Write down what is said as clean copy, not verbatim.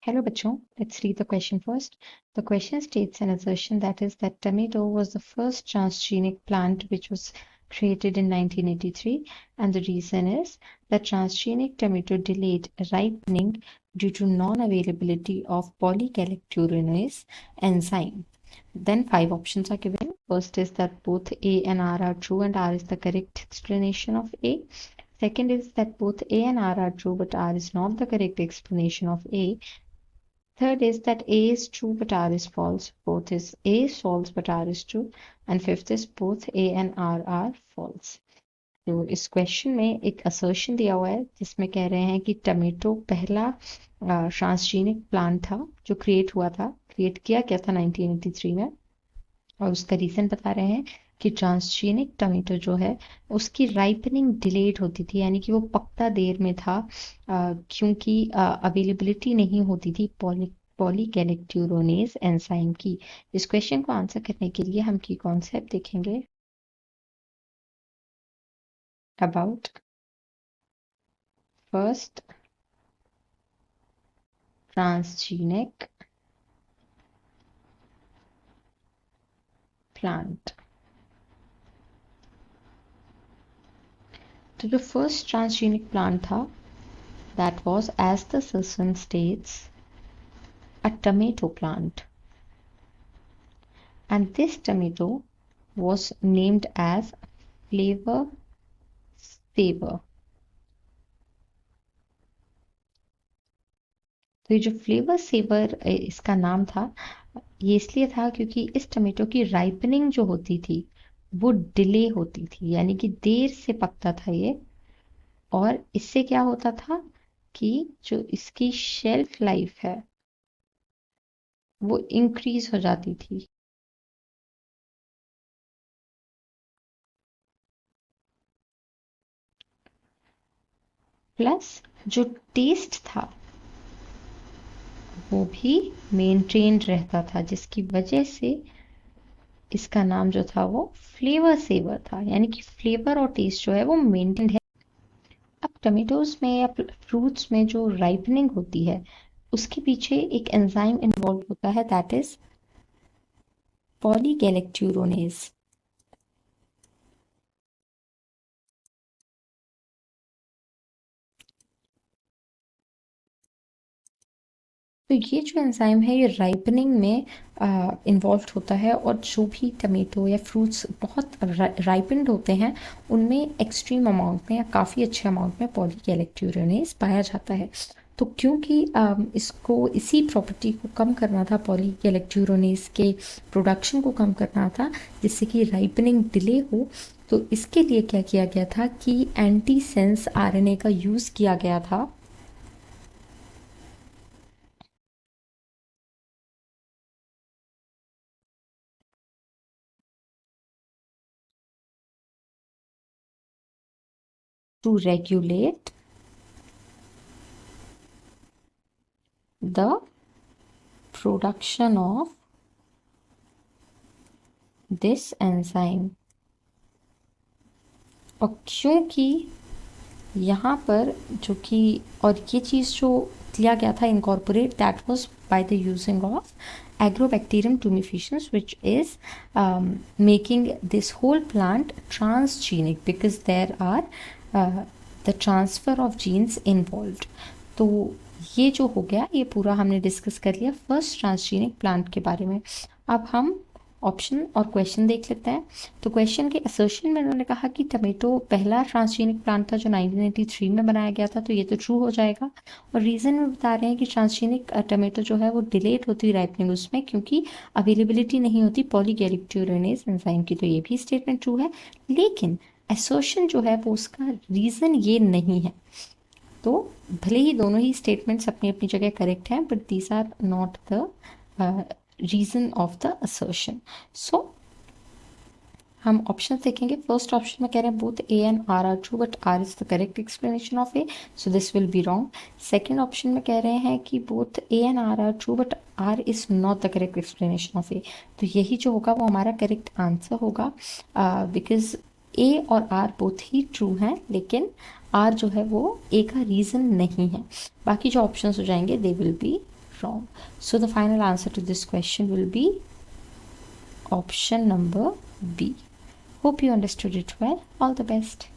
Hello, bachon. Let's read the question first. The question states an assertion that is that tomato was the first transgenic plant which was created in 1983, and the reason is that transgenic tomato delayed ripening due to non-availability of polygalacturonase enzyme. Then 5 options are given. First is that both A and R are true and R is the correct explanation of A. Second is that both A and R are true but R is not the correct explanation of A. Third is that A is true but R is false. Both is A is false but R is true. And fifth is both A and R are false. तो इस question में एक assertion दिया हुआ है जिसमें कह रहे हैं कि टमेटो पहला ट्रांसजीनिक प्लांट था जो क्रिएट किया गया था 1983 में, और उसका रीजन बता रहे हैं कि ट्रांसजीनिक टमेटो जो है उसकी राइपनिंग डिलेड होती थी, यानी कि वो पकता देर में था क्योंकि अवेलेबिलिटी नहीं होती थी पॉलीगैलेक्टुरोनेज एंजाइम की। इस क्वेश्चन को आंसर करने के लिए हम की कॉन्सेप्ट देखेंगे अबाउट फर्स्ट ट्रांसजीनिक प्लांट। तो जो फर्स्ट ट्रांसजीनिक प्लांट था that was, as the assertion states, a tomato plant, and this tomato was named as flavor saver. तो ये जो फ्लेवर सेवर इसका नाम था, ये इसलिए था क्योंकि इस टमेटो की राइपनिंग जो होती थी वो डिले होती थी, यानी कि देर से पकता था ये, और इससे क्या होता था कि जो इसकी शेल्फ लाइफ है वो इंक्रीज हो जाती थी। प्लस जो टेस्ट था वो भी मेंटेन्ड रहता था, जिसकी वजह से इसका नाम जो था वो फ्लेवर सेवर था, यानी कि फ्लेवर और टेस्ट जो है वो मेंटेन्ड है। अब टमेटोज में या फ्रूट्स में जो राइपनिंग होती है उसके पीछे एक एंजाइम इन्वॉल्व होता है, दैट इज पॉलीगैलेक्टुरोनेज। तो ये जो एंजाइम है ये राइपनिंग में इन्वॉल्व होता है, और जो भी टमेटो या फ्रूट्स बहुत राइपनड होते हैं उनमें एक्सट्रीम अमाउंट में या काफ़ी अच्छे अमाउंट में पॉलीगैलेक्टुरोनेज पाया जाता है। तो क्योंकि इसको इसी प्रॉपर्टी को कम करना था, पॉलीगैलेक्टुरोनेज के प्रोडक्शन को कम करना था जिससे कि राइपनिंग डिले हो, तो इसके लिए क्या किया गया था कि एंटी सेंस आरएनए का यूज़ किया गया था to regulate the production of this enzyme। और क्योंकि यहाँ पर जो कि, और ये चीज़ जो किया गया था incorporate, that was by the using of Agrobacterium tumefaciens, which is making this whole plant transgenic because there are the transfer of genes involved। तो ये जो हो गया ये पूरा हमने डिस्कस कर लिया फर्स्ट ट्रांसजीनिक प्लांट के बारे में। अब हम ऑप्शन और क्वेश्चन देख लेते हैं। तो क्वेश्चन के असर्शन में उन्होंने कहा कि टमेटो पहला ट्रांसजीनिक प्लांट था जो 1983 में बनाया गया था, तो ये तो ट्रू हो जाएगा। और रीज़न में बता रहे हैं कि ट्रांसजीनिक टमेटो जो है वो डिलेड होती है राइपनिंग उसमें क्योंकि अवेलेबिलिटी नहीं होती पॉलीगैलेक्टुरोनेज एंजाइम की, तो ये भी स्टेटमेंट ट्रू है। लेकिन असर्शन जो है वो उसका रीज़न ये नहीं है। तो भले ही दोनों ही स्टेटमेंट्स अपनी अपनी जगह करेक्ट हैं, but these are not the reason of the assertion. So हम ऑप्शन देखेंगे। फर्स्ट ऑप्शन में कह रहे हैं both A and R are true but R is the correct explanation of A, so this will be wrong. Second option में कह रहे हैं कि both A and R are true but R is not the correct explanation of A, तो यही जो होगा वो हमारा करेक्ट आंसर होगा, बिकॉज ए और आर बोथ ही ट्रू हैं लेकिन आर जो है वो ए का रीज़न नहीं है। बाकी जो ऑप्शंस हो जाएंगे they will be wrong. So the final answer to this question will be option number B. Hope you understood it well. All the best.